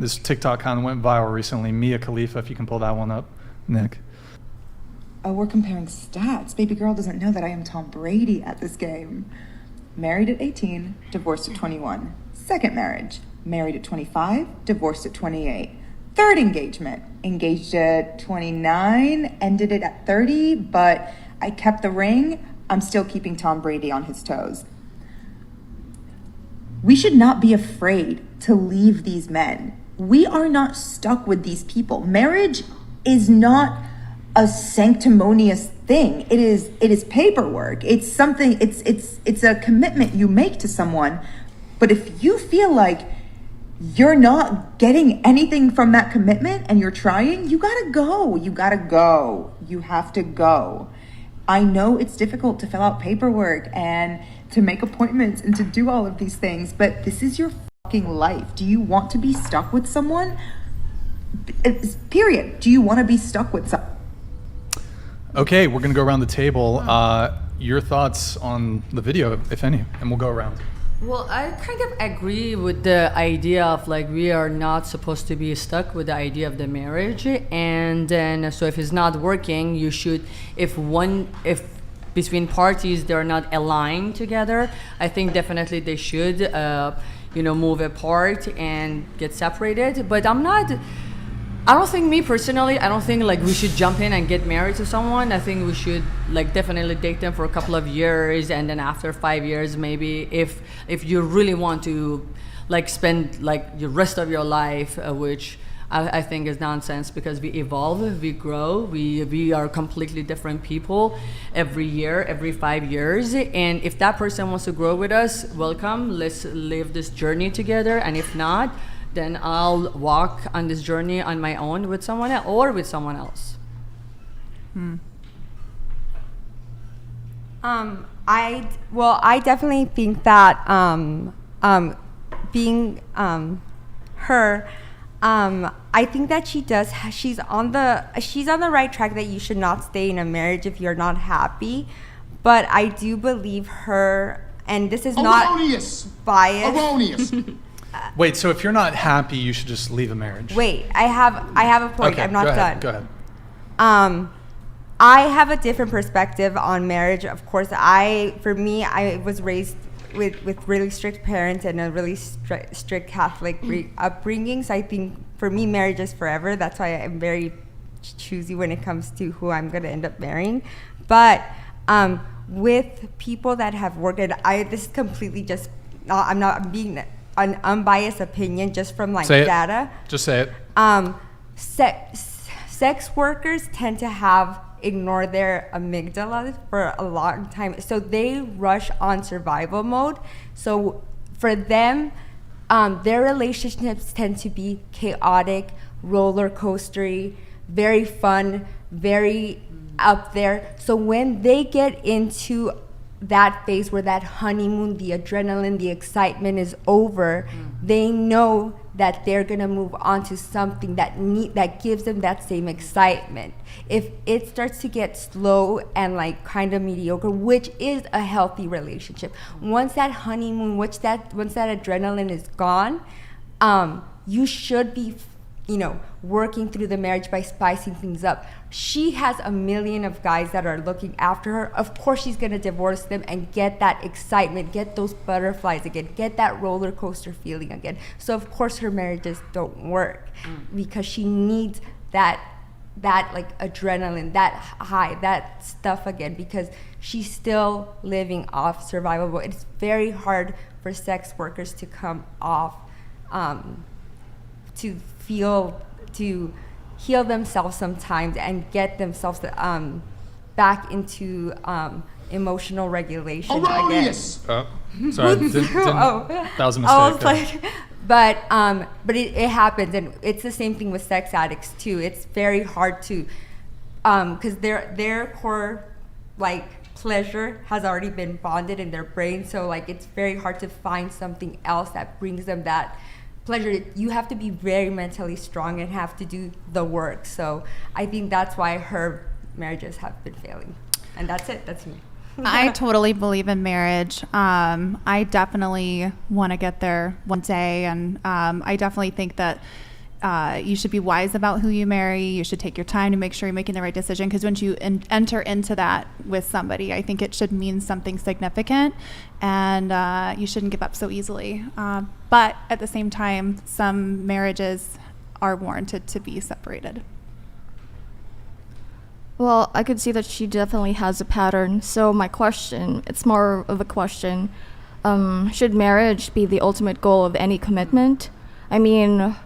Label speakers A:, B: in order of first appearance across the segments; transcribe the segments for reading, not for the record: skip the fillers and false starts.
A: This TikTok kind of went viral recently. Mia Khalifa, if you can pull that one up, Nick.
B: Oh, we're comparing stats. Baby girl doesn't know that I am Tom Brady at this game. Married at 18, divorced at 21. Second marriage, married at 25, divorced at 28. Third engagement, engaged at 29, ended it at 30, but I kept the ring. I'm still keeping Tom Brady on his toes. We should not be afraid to leave these men. We are not stuck with these people. Marriage is not a sanctimonious thing. It is paperwork. It's something, it's a commitment you make to someone. But if you feel like you're not getting anything from that commitment and you're trying, you gotta go. You gotta go. You have to go. I know it's difficult to fill out paperwork and to make appointments and to do all of these things, but this is your fucking life. Do you want to be stuck with someone? Period. Do you want to be stuck with someone?
A: Okay, we're going to go around the table. Your thoughts on the video, if any, and we'll go around.
C: Well, I kind of agree with the idea of like we are not supposed to be stuck with the idea of the marriage, and then so if it's not working, you should if between parties they're not aligned together, I think definitely they should move apart and get separated. But I don't think, me personally, I don't think like we should jump in and get married to someone. I think we should like definitely date them for a couple of years, and then after 5 years, maybe if you really want to like spend like the rest of your life, which I think is nonsense, because we evolve, we grow, we are completely different people every year, every 5 years. And if that person wants to grow with us, welcome, let's live this journey together. And if not, then I'll walk on this journey on my own with someone else or with someone else.
D: I definitely think that being her, I think that she's on the right track, that you should not stay in a marriage if you're not happy. But I do believe her, and this is
E: Erroneous.
D: not biased.
E: Erroneous.
A: Wait, so if you're not happy, you should just leave a marriage?
D: Wait, I have a point.
A: Okay,
D: I'm not done.
A: Go ahead.
D: I have a different perspective on marriage. Of course, I was raised with really strict parents and a really strict Catholic upbringing. So I think for me, marriage is forever. That's why I'm very choosy when it comes to who I'm going to end up marrying. But with people that have worked, this is completely just, I'm being an unbiased opinion just from like data.
A: Just say it.
D: Sex workers tend to ignore their amygdala for a long time, so they rush on survival mode. So for them, their relationships tend to be chaotic, roller coastery, very fun, very up there. So when they get into that phase where that honeymoon, the adrenaline, the excitement is over, they know that they're gonna move on to something that gives them that same excitement. If it starts to get slow and like kind of mediocre, which is a healthy relationship, once that honeymoon, once that adrenaline is gone, you should be working through the marriage by spicing things up. She has a million of guys that are looking after her. Of course she's gonna divorce them and get that excitement, get those butterflies again, get that roller coaster feeling again. So of course her marriages don't work because she needs that like adrenaline, that high, that stuff again, because she's still living off survival mode. It's very hard for sex workers to come off to heal themselves sometimes and get themselves back into emotional regulation
E: Erroneous.
D: again.
A: Sorry, that was a mistake.
D: But it happens, and it's the same thing with sex addicts too. It's very hard to, because their core like pleasure has already been bonded in their brain, so like it's very hard to find something else that brings them that pleasure. You have to be very mentally strong and have to do the work. So I think that's why her marriages have been failing. And that's it. That's me.
F: I totally believe in marriage. I definitely want to get there one day. And I definitely think that you should be wise about who you marry. You should take your time to make sure you're making the right decision. Because once you enter into that with somebody, I think it should mean something significant, and you shouldn't give up so easily. But at the same time, some marriages are warranted to be separated.
E: Well, I could see that she definitely has a pattern. So my question, it's more of a question. Should marriage be the ultimate goal of any commitment? I mean,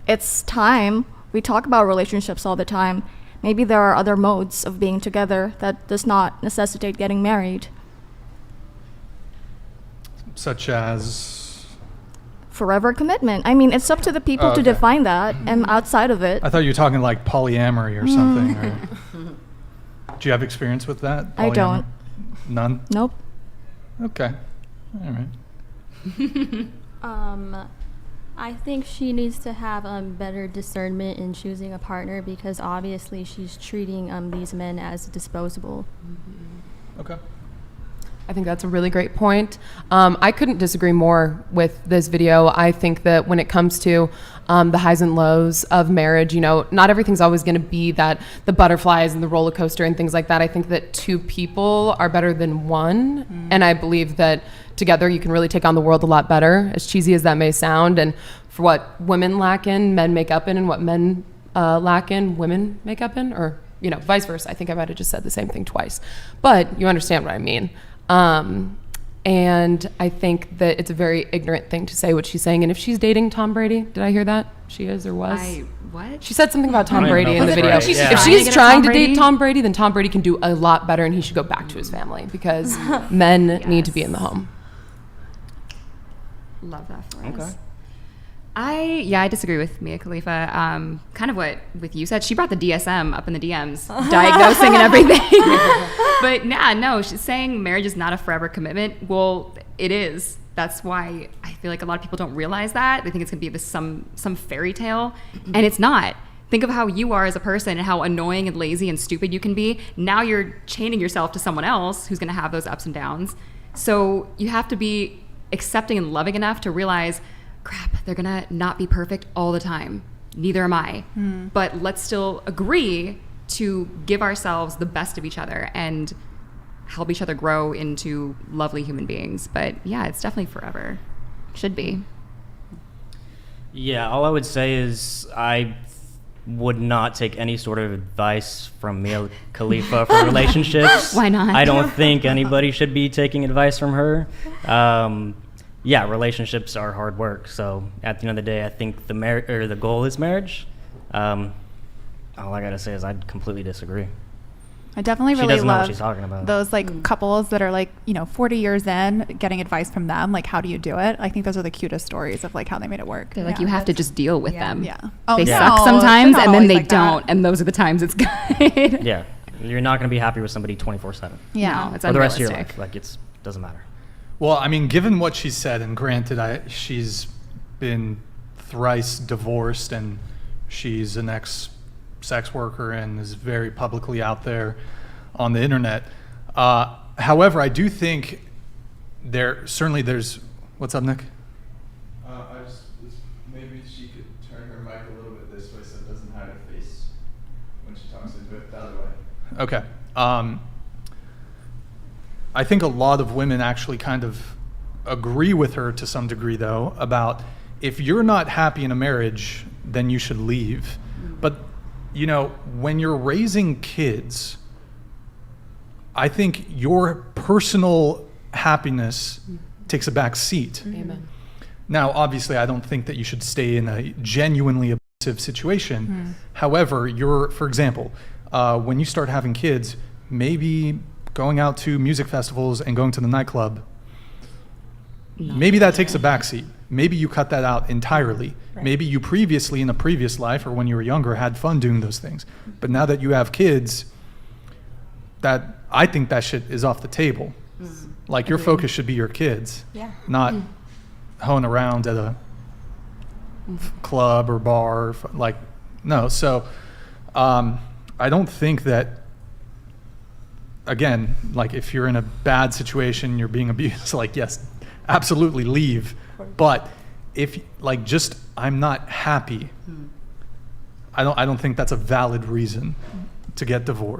E: it's time. We talk about relationships all the time. Maybe there are other modes of being together that does not necessitate getting married.
A: Such as?
E: Forever commitment. I mean, it's up to the people to define that. And outside of it,
A: I thought you were talking like polyamory or something. Or, do you have experience with that?
E: I don't.
A: None?
E: Nope.
A: Okay. All right.
G: I think she needs to have better discernment in choosing a partner, because obviously she's treating these men as disposable.
A: Okay.
H: I think that's a really great point. I couldn't disagree more with this video. I think that when it comes to the highs and lows of marriage, you know, not everything's always going to be that the butterflies and the roller coaster and things like that. I think that two people are better than one. And I believe that together you can really take on the world a lot better, as cheesy as that may sound. And for what women lack in, men make up in, and what men lack in, women make up in, or, you know, vice versa. I think I might have just said the same thing twice. But you understand what I mean. And I think that it's a very ignorant thing to say what she's saying. And if she's dating Tom Brady, did I hear that? She is or was?
D: What?
H: She said something about Tom Brady in the video.
I: right, yeah.
H: If she's trying to date Tom Brady, then Tom Brady can do a lot better, and he should go back to his family, because men need to be in the home.
J: Love that for
I: Okay.
J: us. I disagree with Mia Khalifa. Kind of what with you said. She brought the DSM up in the DMs, diagnosing and everything. But no, she's saying marriage is not a forever commitment. Well, it is. That's why I feel like a lot of people don't realize that. They think it's gonna be this some fairy tale, and it's not. Think of how you are as a person and how annoying and lazy and stupid you can be. Now you're chaining yourself to someone else who's gonna have those ups and downs. So you have to be accepting and loving enough to realize, crap, they're gonna not be perfect all the time. Neither am I. But let's still agree to give ourselves the best of each other and help each other grow into lovely human beings. But yeah, it's definitely forever. Should be.
I: Yeah, all I would say is I would not take any sort of advice from Mia Khalifa for relationships.
J: Why not?
I: I don't think anybody should be taking advice from her. Yeah, relationships are hard work. So at the end of the day, I think the goal is marriage. All I gotta say is I completely disagree.
F: I definitely
I: She
F: really
I: doesn't know what
F: love
I: she's talking about.
F: those like couples that are like, 40 years in, getting advice from them, like how do you do it? I think those are the cutest stories of like how they made it work.
J: They're like, you have to just deal with them.
F: Yeah.
J: They
F: no,
J: suck
F: they're
J: sometimes,
F: not
J: and then
F: always
J: they
F: like that.
J: don't. And those are the times it's good.
I: Yeah, you're not gonna be happy with somebody 24/7
F: Yeah.
J: No, it's
I: for the rest of your
J: unrealistic.
I: life. Like doesn't matter.
A: Well, I mean, given what she said, and granted, she's been thrice divorced, and she's an ex-sex worker and is very publicly out there on the internet. However, I do think there's. What's up, Nick?
K: Maybe she could turn her mic a little bit this way so it doesn't hide her face when she talks into it the other way.
A: Okay. I think a lot of women actually kind of agree with her to some degree, though, about if you're not happy in a marriage, then you should leave. But, when you're raising kids, I think your personal happiness takes a back seat.
H: Amen.
A: Now, obviously, I don't think that you should stay in a genuinely abusive situation. However, for example, when you start having kids, maybe going out to music festivals and going to the nightclub, maybe that takes a backseat. Maybe you cut that out entirely. Right. Maybe you previously, in a previous life or when you were younger, had fun doing those things. But now that you have kids, I think that shit is off the table. Like, your focus should be your kids, not hoeing around at a club or bar. No. So I don't think that, again, like if you're in a bad situation, you're being abused, like, yes, absolutely leave. But if like just I'm not happy, I don't think that's a valid reason to get divorced.